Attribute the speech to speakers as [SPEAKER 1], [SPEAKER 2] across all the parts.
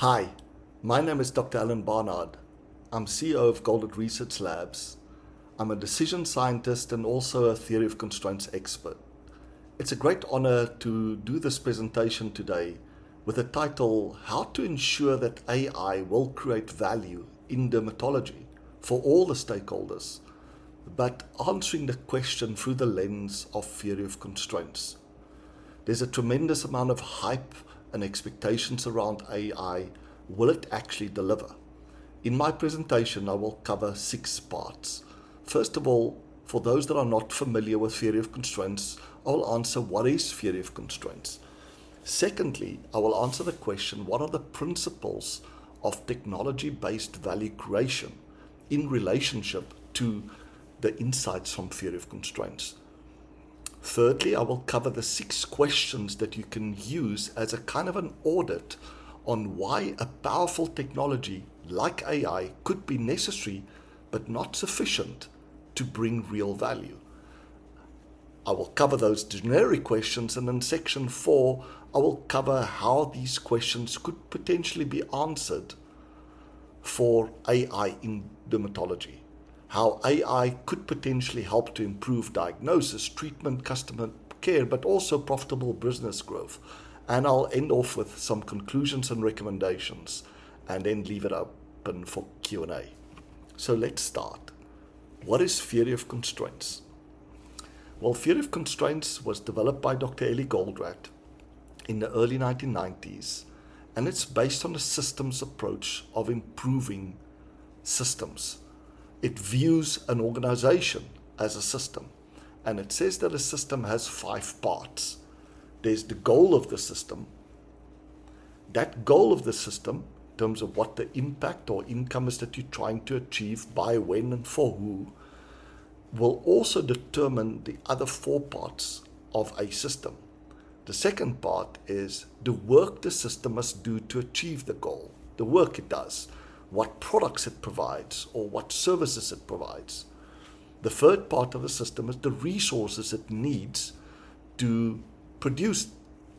[SPEAKER 1] Hi, my name is Dr. Alan Barnard. I'm CEO of Goldratt Research Labs. I'm a decision scientist and also a theory of constraints expert. It's a great honor to do this presentation today with the title, How to Ensure that AI Will Create Value in Dermatology for all the stakeholders, but answering the question through the lens of theory of constraints. There's a tremendous amount of hype and expectations around AI. Will it actually deliver? In my presentation, I will cover 6 parts. First of all, for those that are not familiar with theory of constraints, I will answer what is theory of constraints. Secondly, I will answer the question, what are the principles of technology-based value creation in relationship to the insights from theory of constraints? Thirdly, I will cover the 6 questions that you can use as a kind of an audit on why a powerful technology like AI could be necessary but not sufficient to bring real value. I will cover those generic questions, and in section 4, I will cover how these questions could potentially be answered for AI in dermatology. How AI could potentially help to improve diagnosis, treatment, customer care, but also profitable business growth. And I'll end off with some conclusions and recommendations, and then leave it open for Q&A. So let's start. What is theory of constraints? Well, theory of constraints was developed by Dr. Goldratt in the early 1990s, and it's based on a systems approach of improving systems. It views an organization as a system, and it says that a system has 5 parts. There's the goal of the system. That goal of the system, in terms of what the impact or income is that you're trying to achieve, by when and for who, will also determine the other 4 parts of a system. The second part is the work the system must do to achieve the goal, the work it does, what products it provides or what services it provides. The third part of the system is the resources it needs to produce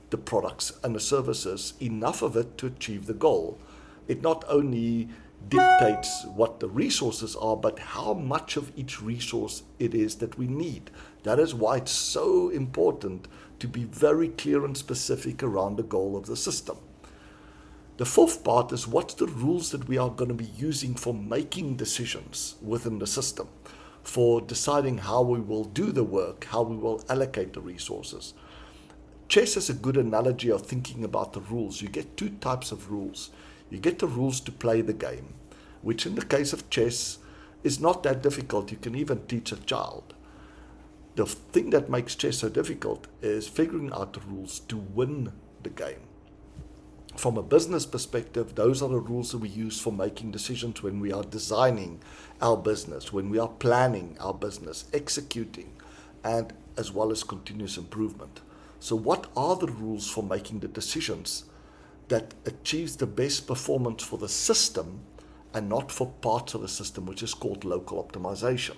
[SPEAKER 1] the products and the services, enough of it to achieve the goal. It not only dictates what the resources are, but how much of each resource it is that we need. That is why it's so important to be very clear and specific around the goal of the system. The fourth part is what's the rules that we are going to be using for making decisions within the system, for deciding how we will do the work, how we will allocate the resources. Chess is a good analogy of thinking about the rules. You get 2 types of rules. You get the rules to play the game, which in the case of chess is not that difficult. You can even teach a child. The thing that makes chess so difficult is figuring out the rules to win the game. From a business perspective, those are the rules that we use for making decisions when we are designing our business, when we are planning our business, executing, and as well as continuous improvement. So what are the rules for making the decisions that achieves the best performance for the system and not for parts of the system, which is called local optimization?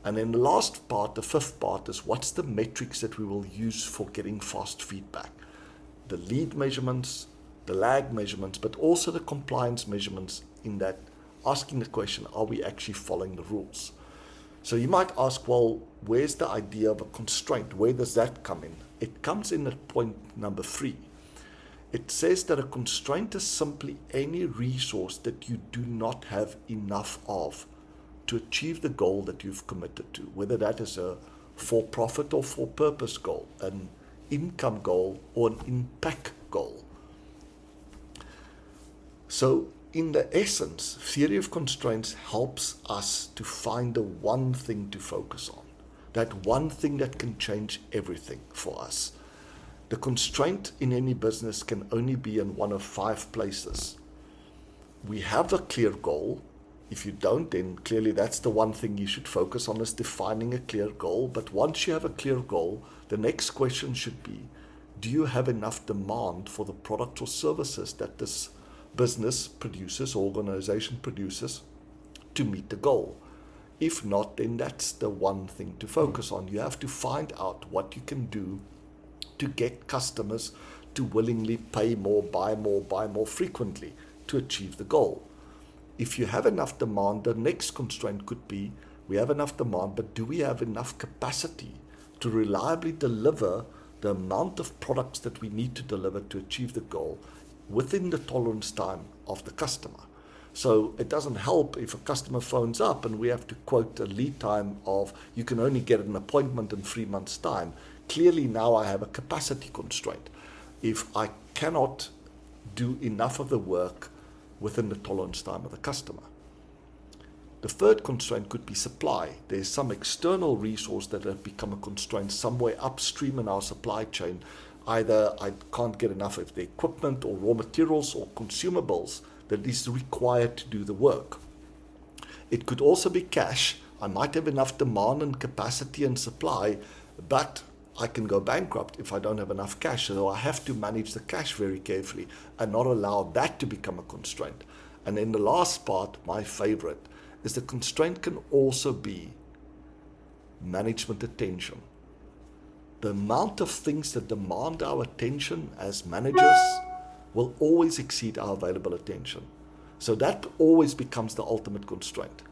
[SPEAKER 1] And then the last part, the 5th part, is what's the metrics that we will use for getting fast feedback? The lead measurements, the lag measurements, but also the compliance measurements, in that asking the question, are we actually following the rules? So you might ask, well, where's the idea of a constraint? Where does that come in? It comes in at point number 3. It says that a constraint is simply any resource that you do not have enough of to achieve the goal that you've committed to, whether that is a for-profit or for-purpose goal, an income goal, or an impact goal. So in the essence, theory of constraints helps us to find the one thing to focus on, that one thing that can change everything for us. The constraint in any business can only be in one of 5 places. We have a clear goal. If you don't, then clearly that's the one thing you should focus on, is defining a clear goal. But once you have a clear goal, the next question should be, do you have enough demand for the products or services that this business produces, organization produces, to meet the goal? If not, then that's the one thing to focus on. You have to find out what you can do to get customers to willingly pay more, buy more frequently to achieve the goal. If you have enough demand, the next constraint could be, we have enough demand, but do we have enough capacity to reliably deliver the amount of products that we need to deliver to achieve the goal within the tolerance time of the customer? So it doesn't help if a customer phones up and we have to quote a lead time of, you can only get an appointment in 3 months' time. Clearly now I have a capacity constraint. If I cannot do enough of the work within the tolerance time of the customer. The third constraint could be supply. There's some external resource that have become a constraint somewhere upstream in our supply chain. Either I can't get enough of the equipment or raw materials or consumables that is required to do the work. It could also be cash. I might have enough demand and capacity and supply, but I can go bankrupt if I don't have enough cash. So I have to manage the cash very carefully and not allow that to become a constraint. And then the last part, my favorite, is the constraint can also be management attention. The amount of things that demand our attention as managers will always exceed our available attention. So that always becomes the ultimate constraint,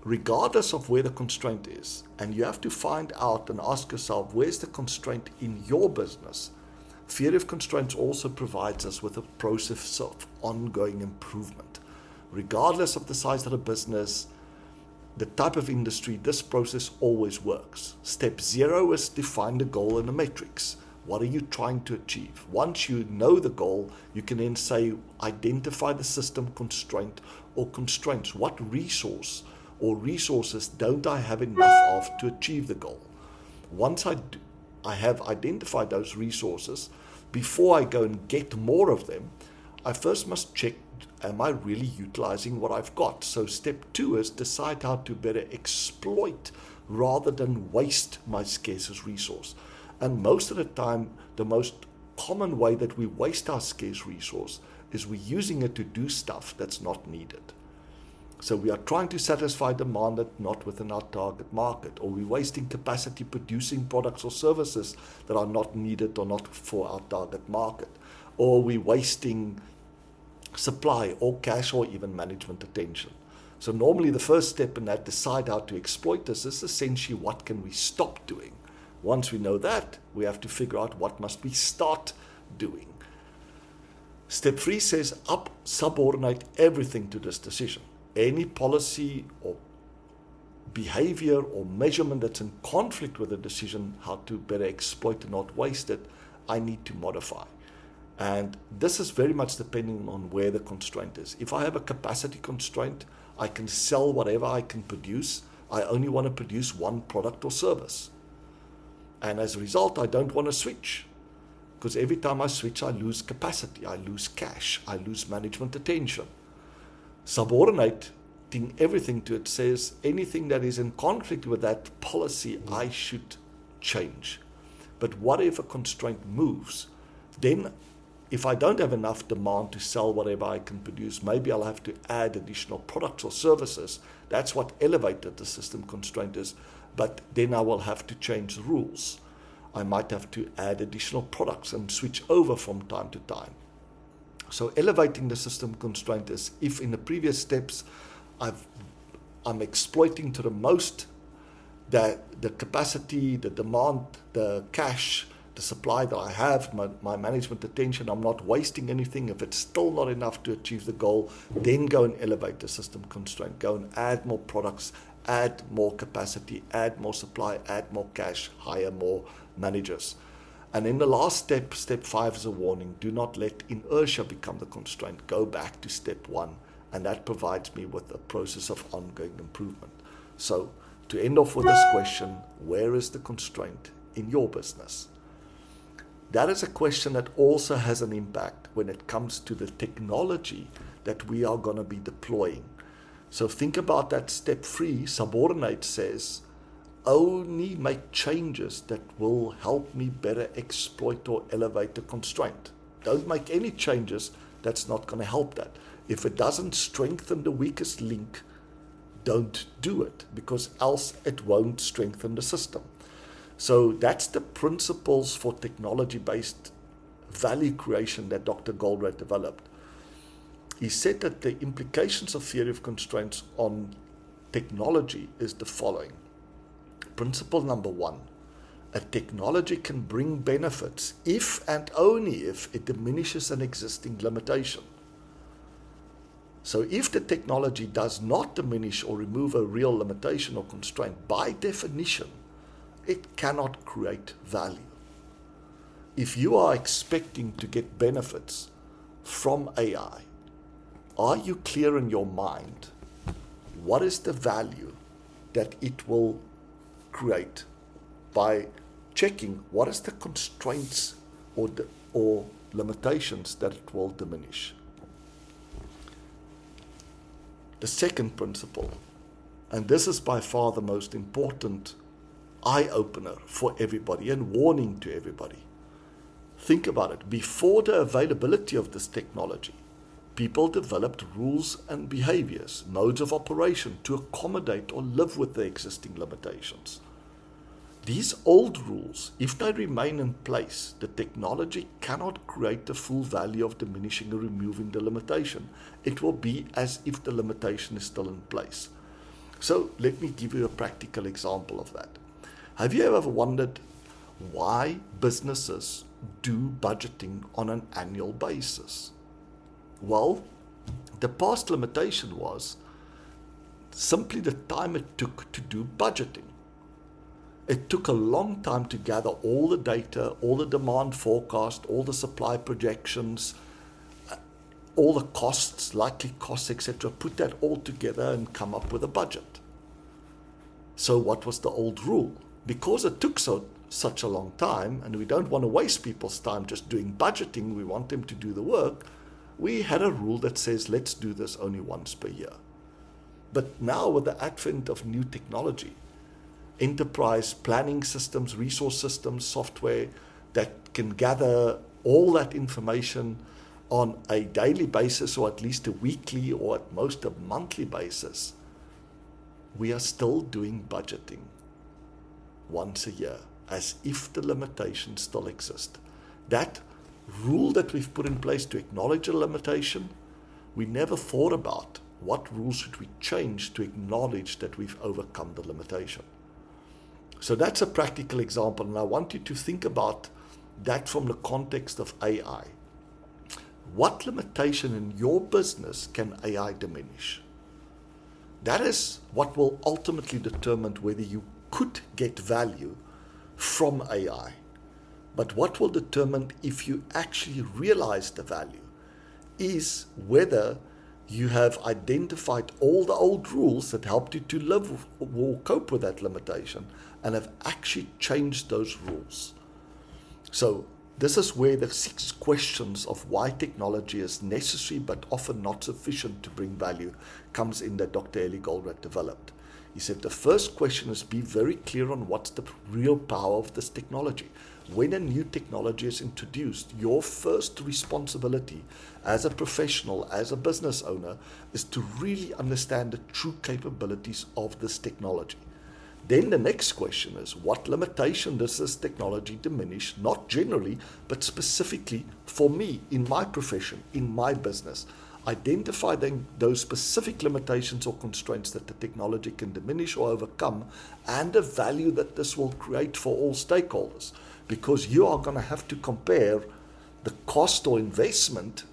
[SPEAKER 1] regardless of where the constraint is. And you have to find out and ask yourself, where's the constraint in your business? Theory of constraints also provides us with a process of ongoing improvement. Regardless of the size of the business, the type of industry, this process always works. Step 0 is define the goal in a matrix. What are you trying to achieve? Once you know the goal, you can then say, identify the system constraint or constraints. What resource or resources don't I have enough of to achieve the goal? Once I have identified those resources, before I go and get more of them, I first must check, am I really utilizing what I've got? So step 2 is decide how to better exploit rather than waste my scarcest resource. And most of the time, the most common way that we waste our scarce resource is we're using it to do stuff that's not needed. So we are trying to satisfy demand that's not within our target market, or we're wasting capacity producing products or services that are not needed or not for our target market, or we're wasting supply or cash or even management attention. So normally the first step in that, decide how to exploit this, is essentially what can we stop doing. Once we know that, we have to figure out what must we start doing. Step 3 says subordinate everything to this decision. Any policy or behavior or measurement that's in conflict with the decision how to better exploit and not waste it, I need to modify. And this is very much depending on where the constraint is. If I have a capacity constraint, I can sell whatever I can produce. I only want to produce one product or service. And as a result, I don't want to switch, because every time I switch, I lose capacity, I lose cash, I lose management attention. Subordinating everything to it says anything that is in conflict with that policy, I should change. But what if a constraint moves? Then if I don't have enough demand to sell whatever I can produce, maybe I'll have to add additional products or services. That's what elevated the system constraint is. But then I will have to change the rules. I might have to add additional products and switch over from time to time. So elevating the system constraint is if in the previous steps I'm exploiting to the most the capacity, the demand, the cash, the supply that I have, my management attention, I'm not wasting anything. If it's still not enough to achieve the goal, then go and elevate the system constraint. Go and add more products, add more capacity, add more supply, add more cash, hire more managers. And in the last step, step 5 is a warning. Do not let inertia become the constraint. Go back to step 1. And that provides me with a process of ongoing improvement. So to end off with this question, where is the constraint in your business? That is a question that also has an impact when it comes to the technology that we are going to be deploying. So think about that step 3. Subordinate says, only make changes that will help me better exploit or elevate the constraint. Don't make any changes that's not going to help that. If it doesn't strengthen the weakest link, don't do it, because else it won't strengthen the system. So that's the principles for technology-based value creation that Dr. Goldratt developed. He said that the implications of theory of constraints on technology is the following. Principle number one, a technology can bring benefits if and only if it diminishes an existing limitation. So if the technology does not diminish or remove a real limitation or constraint, by definition, it cannot create value. If you are expecting to get benefits from AI, are you clear in your mind what is the value that it will create by checking what is the constraints or limitations that it will diminish? The second principle, and this is by far the most important eye-opener for everybody and warning to everybody. Think about it. Before the availability of this technology, people developed rules and behaviors, modes of operation to accommodate or live with the existing limitations. These old rules, if they remain in place, the technology cannot create the full value of diminishing or removing the limitation. It will be as if the limitation is still in place. So let me give you a practical example of that. Have you ever wondered why businesses do budgeting on an annual basis? Well, the past limitation was simply the time it took to do budgeting. It took a long time to gather all the data, all the demand forecast, all the supply projections, all the costs, likely costs, etc., put that all together and come up with a budget. So what was the old rule? Because it took such a long time, and we don't want to waste people's time just doing budgeting, we want them to do the work, we had a rule that says let's do this only once per year. But now with the advent of new technology, enterprise planning systems, resource systems, software that can gather all that information on a daily basis or at least a weekly or at most a monthly basis, we are still doing budgeting once a year as if the limitations still exist. That rule that we've put in place to acknowledge a limitation, we never thought about what rules should we change to acknowledge that we've overcome the limitation. So that's a practical example, and I want you to think about that from the context of AI. What limitation in your business can AI diminish? That is what will ultimately determine whether you could get value from AI. But what will determine if you actually realize the value is whether you have identified all the old rules that helped you to live or cope with that limitation and have actually changed those rules. So this is where the 6 questions of why technology is necessary but often not sufficient to bring value comes in that Dr. Alan Barnard developed. He said the first question is be very clear on what's the real power of this technology. When a new technology is introduced, your first responsibility as a professional, as a business owner, is to really understand the true capabilities of this technology. Then the next question is, what limitation does this technology diminish, not generally, but specifically for me, in my profession, in my business? Identify then those specific limitations or constraints that the technology can diminish or overcome, and the value that this will create for all stakeholders. Because you are going to have to compare the cost or investment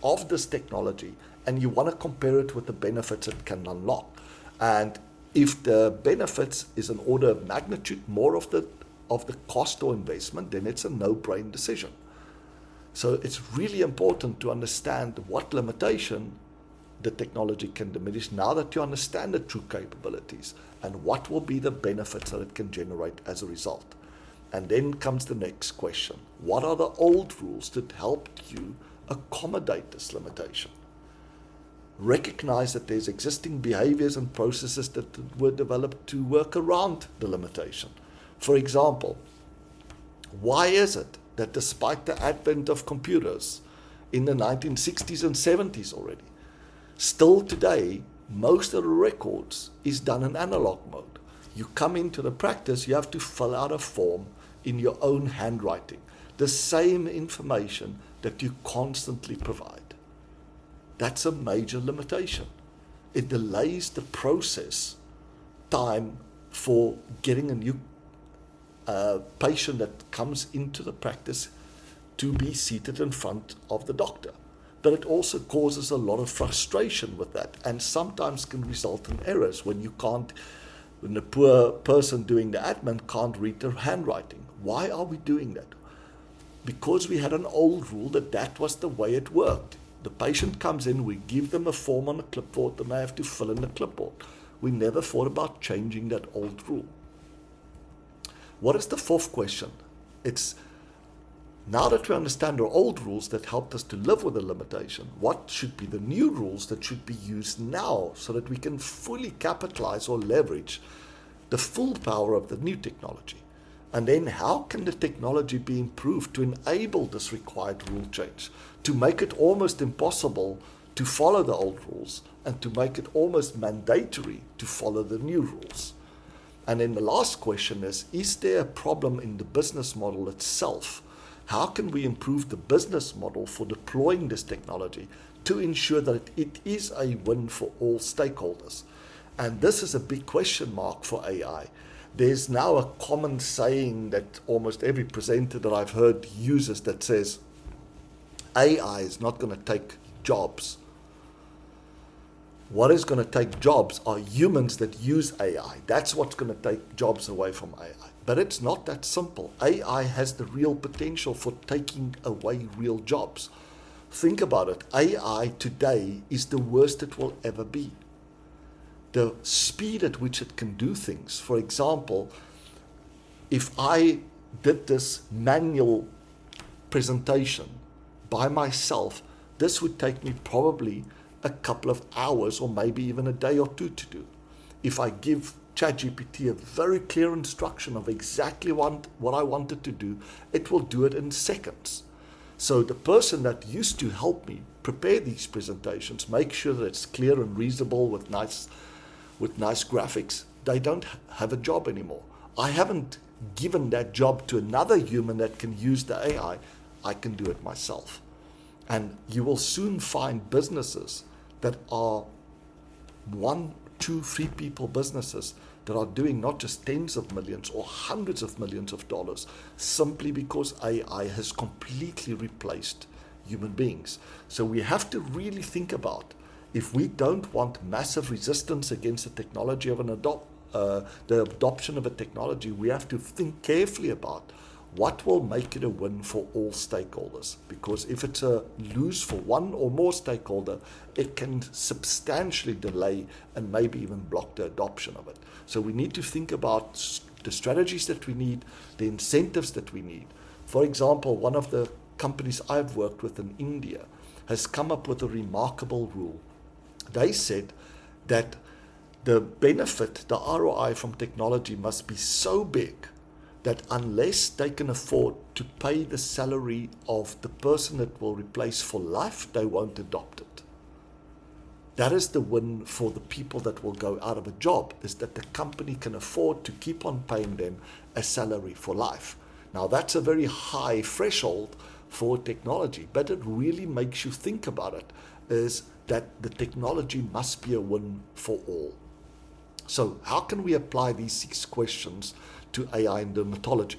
[SPEAKER 1] of this technology, and you want to compare it with the benefits it can unlock. And if the benefits is an order of magnitude more of the cost or investment, then it's a no-brain decision. So it's really important to understand what limitation the technology can diminish now that you understand the true capabilities and what will be the benefits that it can generate as a result. And then comes the next question. What are the old rules that helped you accommodate this limitation? Recognize that there's existing behaviors and processes that were developed to work around the limitation. For example, why is it that despite the advent of computers in the 1960s and 70s already, still today, most of the records is done in analog mode? You come into the practice, you have to fill out a form in your own handwriting. the same information that you constantly provide. That's a major limitation. It delays the process time for getting a new patient that comes into the practice to be seated in front of the doctor. But it also causes a lot of frustration with that, and sometimes can result in errors when the poor person doing the admin can't read their handwriting. Why are we doing that? Because we had an old rule that was the way it worked. The patient comes in, we give them a form on a clipboard, and they have to fill in the clipboard. We never thought about changing that old rule. What is the fourth question? It's, now that we understand our old rules that helped us to live with a limitation, what should be the new rules that should be used now so that we can fully capitalize or leverage the full power of the new technology? And then how can the technology be improved to enable this required rule change, to make it almost impossible to follow the old rules and to make it almost mandatory to follow the new rules? And then the last question is there a problem in the business model itself? How can we improve the business model for deploying this technology to ensure that it is a win for all stakeholders? And this is a big question mark for AI. There's now a common saying that almost every presenter that I've heard uses that says, AI is not going to take jobs. What is going to take jobs are humans that use AI. That's what's going to take jobs away from AI. But it's not that simple. AI has the real potential for taking away real jobs. Think about it. AI today is the worst it will ever be. The speed at which it can do things. For example, if I did this manual presentation by myself, this would take me probably a couple of hours or maybe even a day or two to do. If I give ChatGPT a very clear instruction of exactly what I wanted to do, it will do it in seconds. So the person that used to help me prepare these presentations, make sure that it's clear and readable with nice graphics, they don't have a job anymore. I haven't given that job to another human that can use the AI. I can do it myself. And you will soon find businesses that are 1, 2, 3 people businesses that are doing not just tens of millions or hundreds of millions of dollars simply because AI has completely replaced human beings. So we have to really think about, if we don't want massive resistance against the technology of the adoption of a technology, we have to think carefully about what will make it a win for all stakeholders. Because if it's a lose for one or more stakeholder, it can substantially delay and maybe even block the adoption of it. So we need to think about the strategies that we need, the incentives that we need. For example, one of the companies I've worked with in India has come up with a remarkable rule. They said that the benefit, the ROI from technology must be so big that unless they can afford to pay the salary of the person it will replace for life, they won't adopt it. That is the win for the people that will go out of a job, is that the company can afford to keep on paying them a salary for life. Now that's a very high threshold for technology, but it really makes you think about it, is that the technology must be a win for all. So how can we apply these 6 questions to AI in dermatology?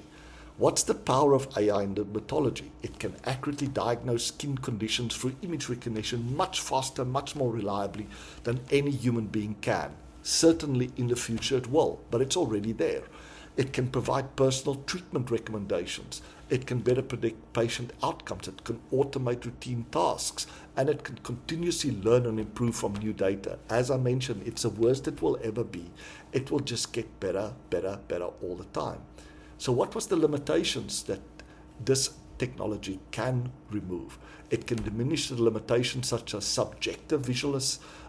[SPEAKER 1] What's the power of AI in dermatology? It can accurately diagnose skin conditions through image recognition much faster, much more reliably than any human being can. Certainly in the future it will, but it's already there. It can provide personal treatment recommendations. It can better predict patient outcomes. It can automate routine tasks, and it can continuously learn and improve from new data. As I mentioned, it's the worst it will ever be. It will just get better, better, better all the time. So what was the limitations that this technology can remove? It can diminish the limitations such as subjective visual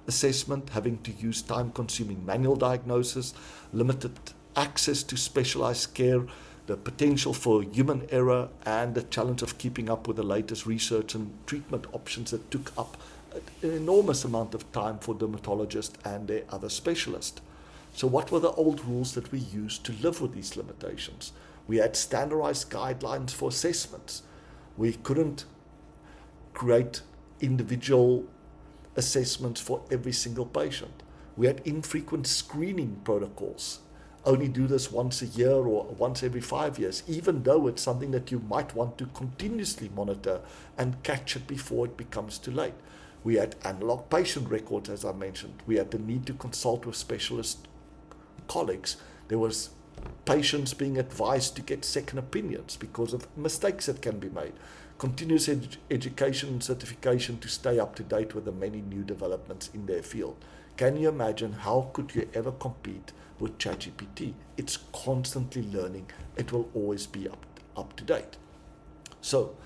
[SPEAKER 1] assessment, having to use time-consuming manual diagnosis, limited access to specialized care, the potential for human error, and the challenge of keeping up with the latest research and treatment options that took up an enormous amount of time for dermatologists and their other specialists. So what were the old rules that we used to live with these limitations? We had standardized guidelines for assessments. We couldn't create individual assessments for every single patient. We had infrequent screening protocols. Only do this once a year or once every 5 years, even though it's something that you might want to continuously monitor and catch it before it becomes too late. We had analog patient records, as I mentioned. We had the need to consult with specialist colleagues. There was patients being advised to get second opinions because of mistakes that can be made. Continuous education and certification to stay up to date with the many new developments in their field. Can you imagine how could you ever compete with ChatGPT? It's constantly learning. It will always be up to date. So,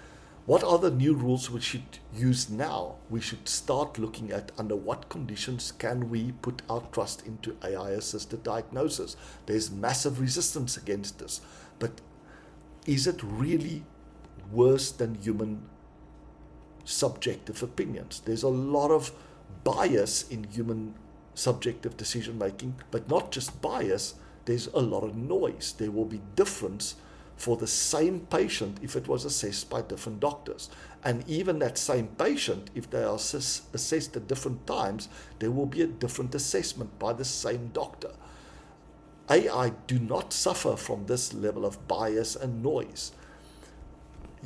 [SPEAKER 1] what are the new rules we should use now? We should start looking at under what conditions can we put our trust into AI-assisted diagnosis. There's massive resistance against this, but is it really worse than human subjective opinions? There's a lot of bias in human subjective decision making, but not just bias, there's a lot of noise. There will be difference for the same patient if it was assessed by different doctors. And even that same patient, if they are assessed at different times, there will be a different assessment by the same doctor. AI do not suffer from this level of bias and noise.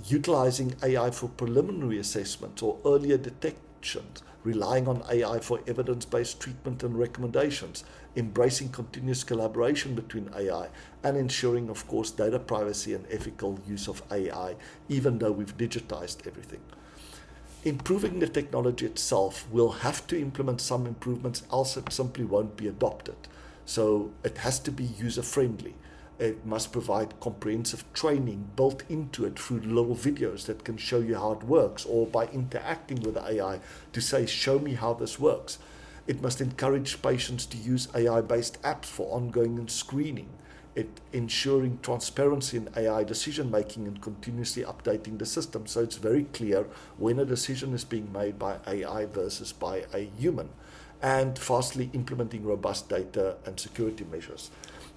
[SPEAKER 1] Utilizing AI for preliminary assessments or earlier detections, relying on AI for evidence-based treatment and recommendations, embracing continuous collaboration between AI, and ensuring, of course, data privacy and ethical use of AI, even though we've digitized everything. Improving the technology itself, we'll have to implement some improvements, else it simply won't be adopted. So it has to be user-friendly. It must provide comprehensive training built into it through little videos that can show you how it works, or by interacting with the AI to say, show me how this works. It must encourage patients to use AI-based apps for ongoing screening. It ensuring transparency in AI decision-making and continuously updating the system so it's very clear when a decision is being made by AI versus by a human. And fastly implementing robust data and security measures.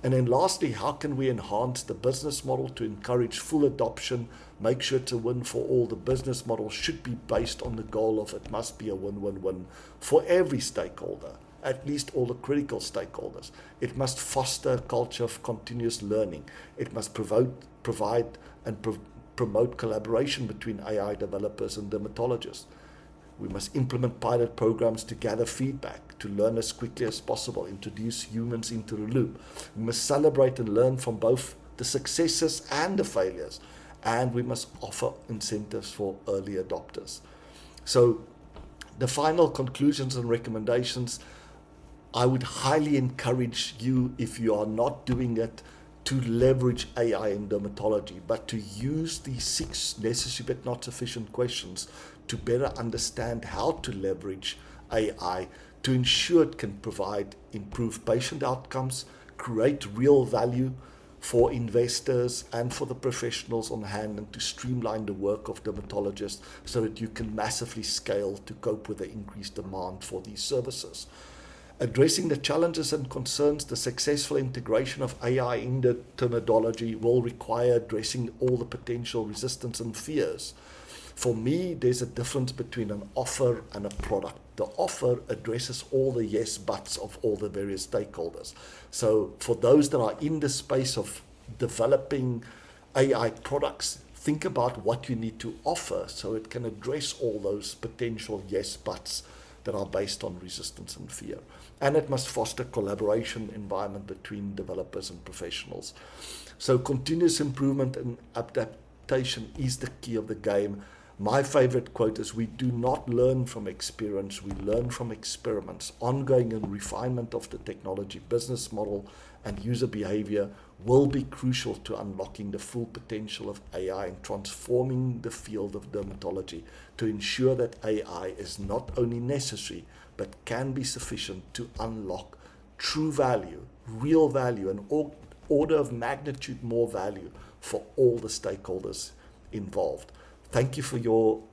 [SPEAKER 1] And then lastly, how can we enhance the business model to encourage full adoption, make sure it's a win for all? The business model should be based on the goal of it must be a win-win-win for every stakeholder, at least all the critical stakeholders. It must foster a culture of continuous learning. It must provide and promote collaboration between AI developers and dermatologists. We must implement pilot programs to gather feedback, to learn as quickly as possible, introduce humans into the loop. We must celebrate and learn from both the successes and the failures. And we must offer incentives for early adopters. So the final conclusions and recommendations, I would highly encourage you, if you are not doing it, to leverage AI in dermatology, but to use these 6 necessary but not sufficient questions to better understand how to leverage AI to ensure it can provide improved patient outcomes, create real value for investors and for the professionals on hand, and to streamline the work of dermatologists so that you can massively scale to cope with the increased demand for these services. Addressing the challenges and concerns, the successful integration of AI in the dermatology will require addressing all the potential resistance and fears. For me, there's a difference between an offer and a product. The offer addresses all the yes buts of all the various stakeholders. So for those that are in the space of developing AI products, think about what you need to offer so it can address all those potential yes buts that are based on resistance and fear. And it must foster collaboration environment between developers and professionals. So continuous improvement and adaptation is the key of the game. My favorite quote is, we do not learn from experience, we learn from experiments. Ongoing and refinement of the technology, business model, and user behavior will be crucial to unlocking the full potential of AI and transforming the field of dermatology to ensure that AI is not only necessary, but can be sufficient to unlock true value, real value, and order of magnitude more value for all the stakeholders involved. Thank you for your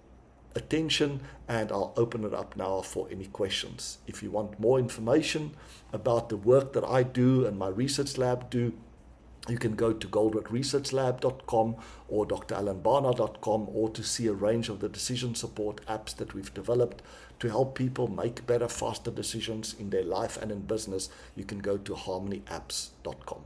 [SPEAKER 1] attention, and I'll open it up now for any questions. If you want more information about the work that I do and my research lab do, You can go to goldrattresearchlab.com or dralanbarnard.com, or to see a range of the decision support apps that we've developed to help people make better, faster decisions in their life and in business. You can go to harmonyapps.com.